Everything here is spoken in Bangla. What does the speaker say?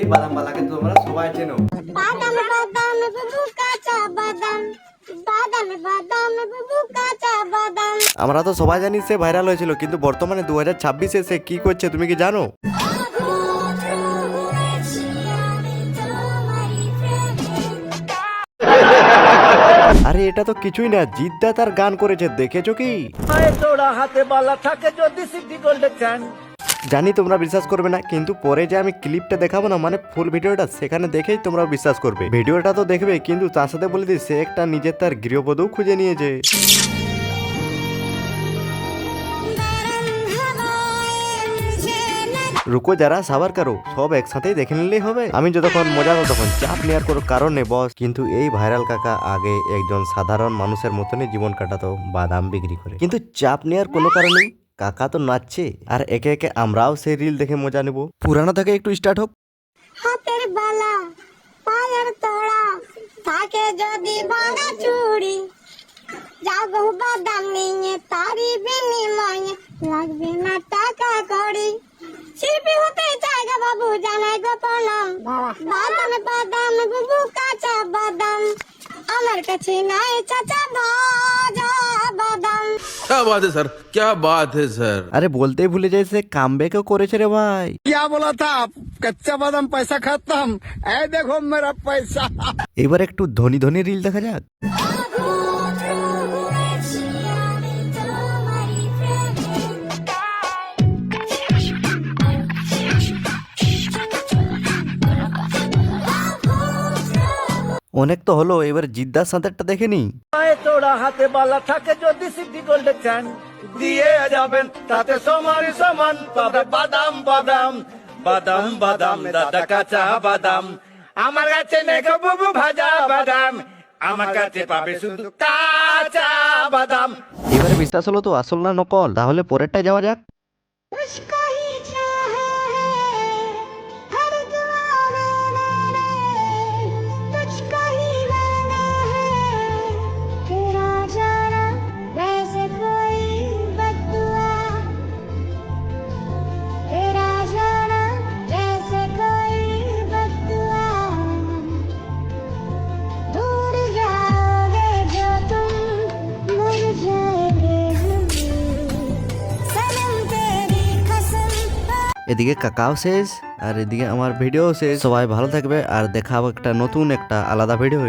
এই বাদাম বালাকে তোমরা সবাই চেনো। বাদাম বাদাম বুবু কাঁচা বাদাম, বাদাম বাদাম বুবু কাঁচা বাদাম। আমরা তো সবাই জানি সে ভাইরাল হয়েছিল, কিন্তু বর্তমানে 2026-এ সে কি করছে তুমি কি জানো? আরে এটা তো কিছুই না, জিদ্দা তার গান করেছে, দেখেছো কি? জানি তোমরা বিশ্বাস করবে না, কিন্তু পরে যে আমি ক্লিপটা দেখাবো না, মানে ফুল ভিডিওটা, সেখানে দেখেই তোমরা বিশ্বাস করবে। ভিডিওটা তো দেখবে, কিন্তু তার সাথে বলে দিই সে একটা নিজের তার গৃহবধূ খুঁজে নিয়েছে। রুকো যারা সাবার করো, সব একসাথেই দেখে নিলেই হবে। আমি যতক্ষণ মজা ততক্ষণ চাপ নেওয়ার কোনো কারণ নেই বস। কিন্তু এই ভাইরাল কাকা আগে একজন সাধারণ মানুষের মতনই জীবন কাটাতো বাদাম বিক্রি করে, কিন্তু চাপ নেওয়ার কোনো কারণ নেই। কাকা তো নাচছে, আর একে একে আমরাও সেই রিল দেখে মজা নেব। পুরানো থেকে একটু স্টার্ট হোক। হাতের বালা পায়ের তোড়া থাকে যদি ভাঙা চুড়ি, যাবো বাদাম নিয়ে তারি বিনিময়ে লাগবে না টাকা কড়ি। শিল্পী হতে চাইগা বাবু জানাই গোপনম, বাদাম বাদাম বুবু কাঁচা বাদাম, আমার কাছে নাই চাচা ভাজা বাদাম। क्या बात है सर, क्या बात है सर। আরে বলতেই ভুলে যাই, সে কামব্যাকও করেছে রে ভাই। क्या बोला था? कच्चा बादाम पैसा खत्म, ऐ देखो मेरा पैसा। এবার একটু ধনী ধনী রিল দেখা যাক। অনেক তো হলো, এবার জিদ্দার সাঁতারটা দেখে নি। তোরা হাতে বালা থাকে যদি সিটি গোল্ড চান, দিয়ে যাবেন তাতে সমানই সমান পাবে বাদাম বাদাম বাদাম বাদাম দাদা কাঁচা বাদাম। আমার কাছে নেগো বুবু ভাজা বাদাম, আমার কাছে পাবে শুধু কাঁচা বাদাম। এবারে বিশ্বাস হলো তো আসল না নকল, তাহলে পরেরটায় যাওয়া যাক। उसका ही चाहा है हर दुआ मैंने, तुझको ही मांगा है तेरा जाना वैसे कोई बद्दुआ, तेरा जाना वैसे कोई बद्दुआ, दूर जाओगे जो तुम मर जाएंगे हम, सनम तेरी कसम। এদিকে কাকাও শেষ, আর এদিকে আমার ভিডিও শেষ। সবাই ভালো থাকবে, আর দেখা হবে একটা নতুন একটা আলাদা ভিডিও।